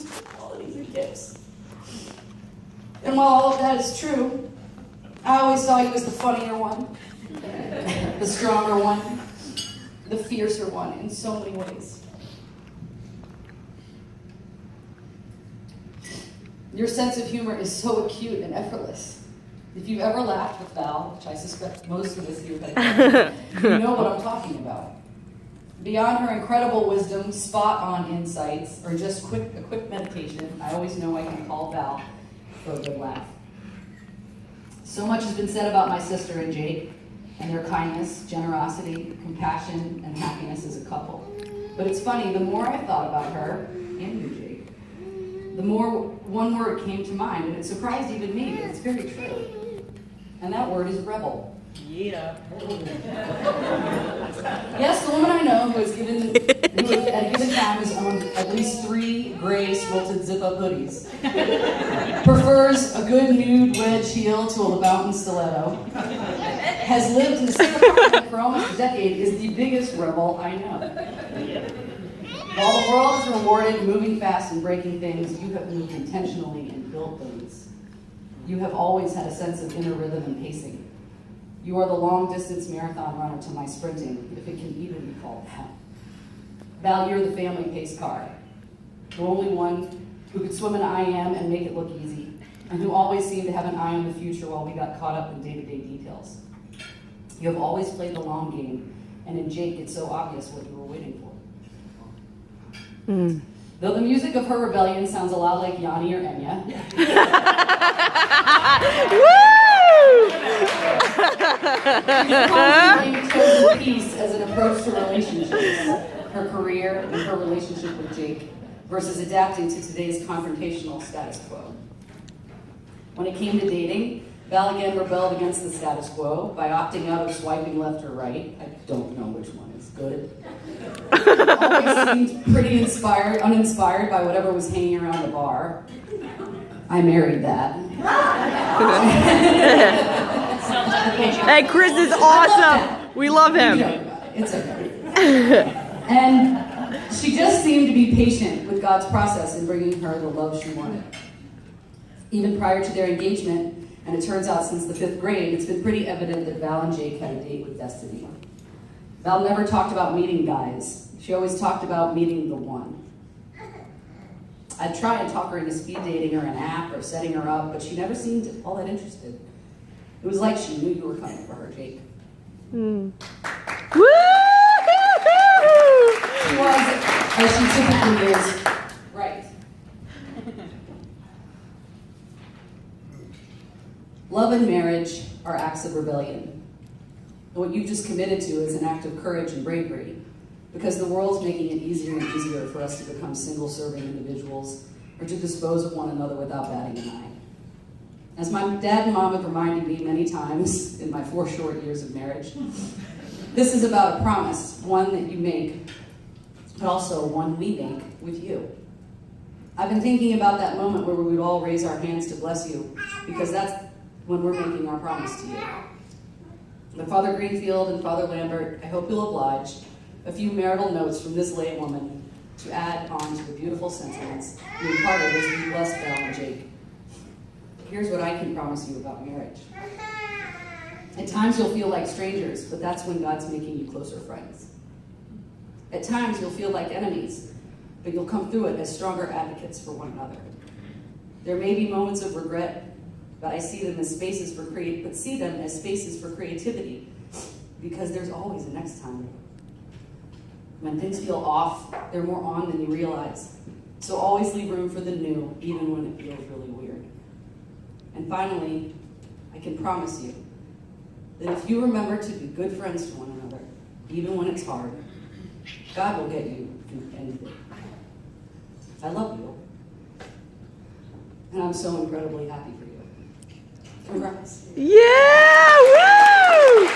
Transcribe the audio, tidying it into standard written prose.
qualities and gifts. And while all of that is true, I always thought he was the funnier one, the stronger one, the fiercer one in so many ways. Your sense of humor is so acute and effortless. If you've ever laughed with Val, which I suspect most of us here have, you know what I'm talking about. Beyond her incredible wisdom, spot-on insights, or just a quick meditation, I always know I can call Val for a good laugh. So much has been said about my sister and Jake, and their kindness, generosity, compassion, and happiness as a couple. But it's funny, the more I thought about her, and you, Jake, the more one word came to mind, and it surprised even me, but it's very true. And that word is rebel. Yeah. Yes, the woman I know who at a given time has owned at least 3 gray swilted zip-up hoodies, prefers a good nude wedge heel to a Louboutin stiletto, has lived in the same apartment for almost a decade, is the biggest rebel I know. While the world is rewarded moving fast and breaking things, you have moved intentionally and built things. You have always had a sense of inner rhythm and pacing. You are the long-distance marathon runner to my sprinting, if it can even be called that. Val, you're the family pace car, the only one who could swim an IM and make it look easy, and who always seemed to have an eye on the future while we got caught up in day-to-day details. You have always played the long game, and in Jake, it's so obvious what you were waiting for. Though the music of her rebellion sounds a lot like Yanni or Enya, she chose peace as an approach to relationships, her career, and her relationship with Jake, versus adapting to today's confrontational status quo. When it came to dating, Val again rebelled against the status quo by opting out of swiping left or right. I don't know which one is good. Always seemed pretty uninspired by whatever was hanging around the bar. I married that. Hey, Chris is awesome. We love him. It's okay. And she just seemed to be patient with God's process in bringing her the love she wanted. Even prior to their engagement, and it turns out since the 5th grade, it's been pretty evident that Val and Jake had a date with destiny. Val never talked about meeting guys. She always talked about meeting the one. I'd try and talk her into speed dating or an app or setting her up, but she never seemed all that interested. It was like she knew you were coming for her, Jake. Woo! She was, as she typically is, right. Love and marriage are acts of rebellion. And what you've just committed to is an act of courage and bravery, because the world's making it easier and easier for us to become single-serving individuals or to dispose of one another without batting an eye. As my dad and mom have reminded me many times in my 4 short years of marriage, this is about a promise, one that you make, but also one we make with you. I've been thinking about that moment where we would all raise our hands to bless you, because that's when we're making our promise to you. But Father Greenfield and Father Lambert, I hope you'll oblige a few marital notes from this lay woman to add on to the beautiful sentiments you imparted as we blessed Val and Jake. Here's what I can promise you about marriage. At times you'll feel like strangers, but that's when God's making you closer friends. At times you'll feel like enemies, but you'll come through it as stronger advocates for one another. There may be moments of regret, but I see them as spaces for creativity, because there's always a next time. When things feel off, they're more on than you realize. So always leave room for the new, even when it feels really weird. And finally, I can promise you that if you remember to be good friends to one another, even when it's hard, God will get you through anything. I love you, and I'm so incredibly happy for you. Congrats. Yeah! Woo!